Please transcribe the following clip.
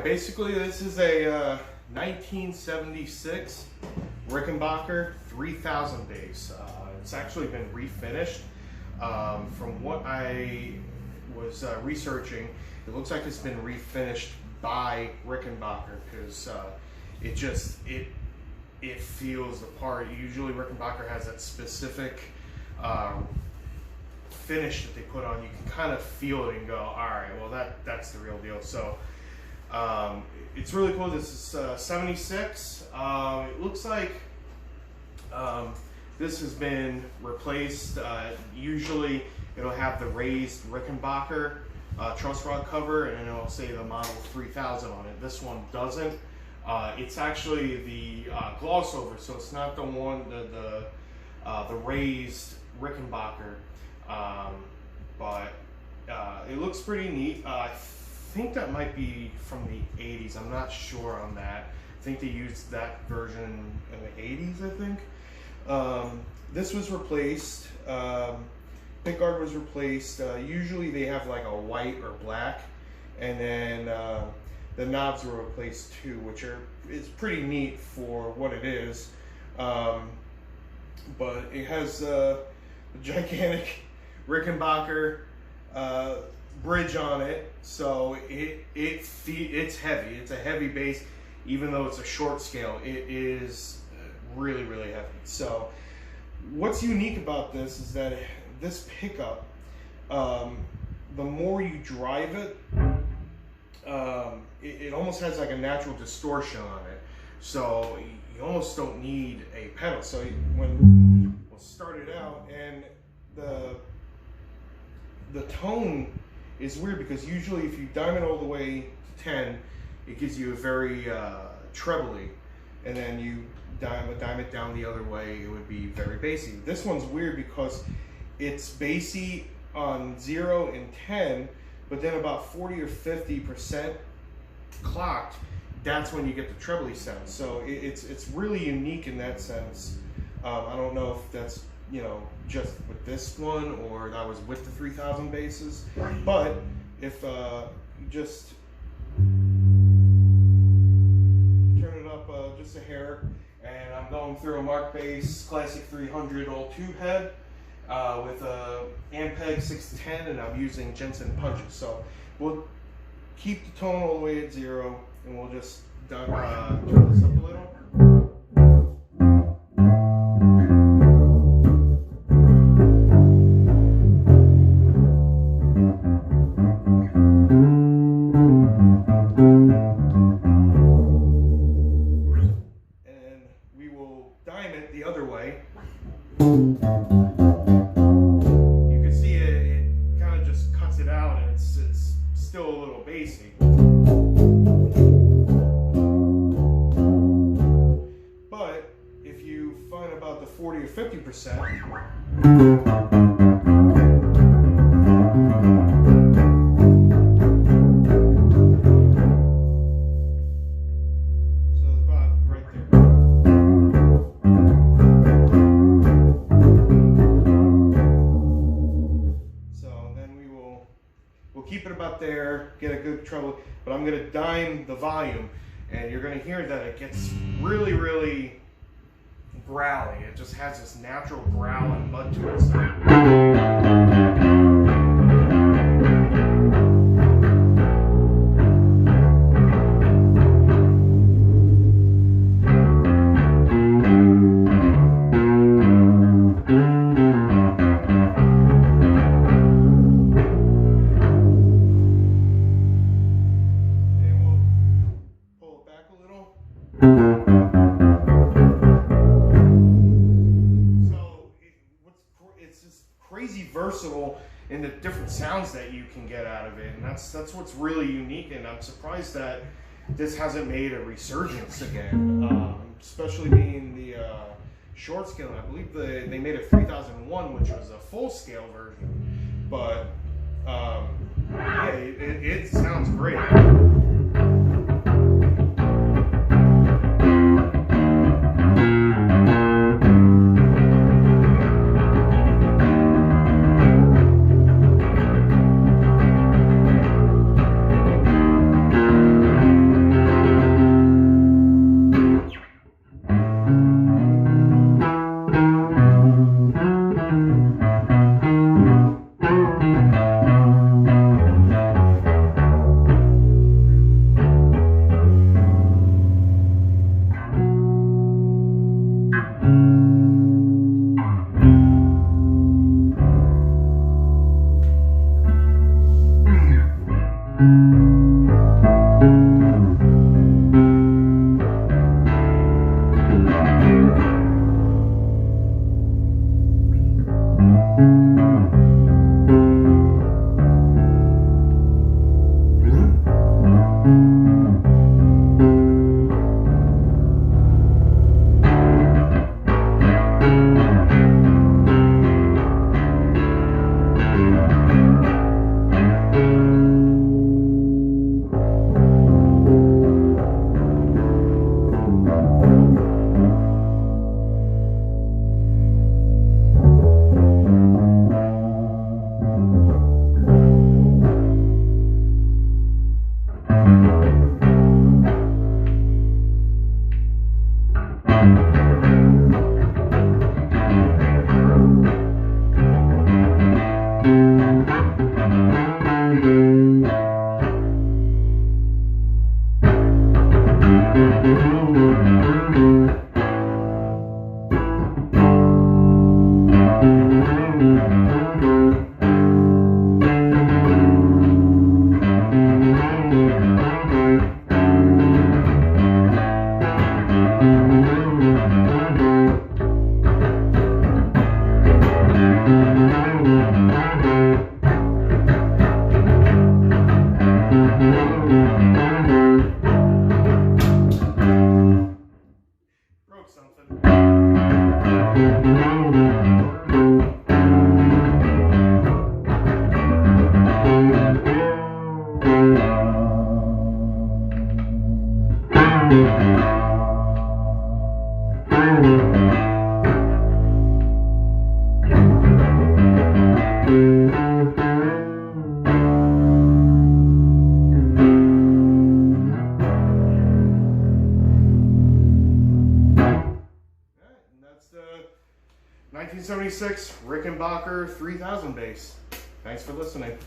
Alright, basically this is a 1976 Rickenbacker 3000 bass. It's actually been refinished. From what I was researching, it looks like it's been refinished by Rickenbacker because it feels the part. Usually Rickenbacker has that specific finish that they put on. You can kind of feel it and go, all right, well that's the real deal. So it's really cool. This is 76. It looks like this has been replaced. Usually it'll have the raised Rickenbacker truss rod cover, and it'll say the model 3000 on it. This one doesn't. It's actually the gloss over, so it's not the one the raised Rickenbacker, but it looks pretty neat. I think that might be from the 80s. I'm not sure on that. I think they used that version in the 80s, I think. This was replaced. Pickguard was replaced. Usually they have like a white or black, and then the knobs were replaced too, which is pretty neat for what it is. But it has a gigantic Rickenbacker bridge on it, so it's heavy. It's a heavy bass, even though it's a short scale. It is really heavy. So what's unique about this is that this pickup, the more you drive it, it almost has like a natural distortion on it, so you almost don't need a pedal. So when we'll start it out, and the tone is weird because usually if you dime it all the way to 10, it gives you a very trebly, and then you dime it down the other way, it would be very bassy. This one's weird because it's bassy on 0 and 10, but then about 40 or 50% clocked, that's when you get the trebly sound. So it's really unique in that sense. I don't know if that's, you know, just with this one or that was with the 3000 basses, but if you just turn it up just a hair, and I'm going through a Mark Bass Classic 300 all tube head with a Ampeg 610, and I'm using Jensen punches. So we'll keep the tone all the way at 0, and we'll just turn this up a little. And we will dime it the other way. You can see it kind of just cuts it out, and it's still a little bassy. But if you find about the 40 or 50%, keep it about there, get a good treble, but I'm gonna dime the volume, and you're gonna hear that it gets really growly. It just has this natural growl and mud to it. It's just crazy versatile in the different sounds that you can get out of it, and that's what's really unique. And I'm surprised that this hasn't made a resurgence again, especially being the short scale. I believe they made a 3001, which was a full scale version, but yeah, it sounds great. That's the 1976 Rickenbacker 3000 bass. Thanks for listening.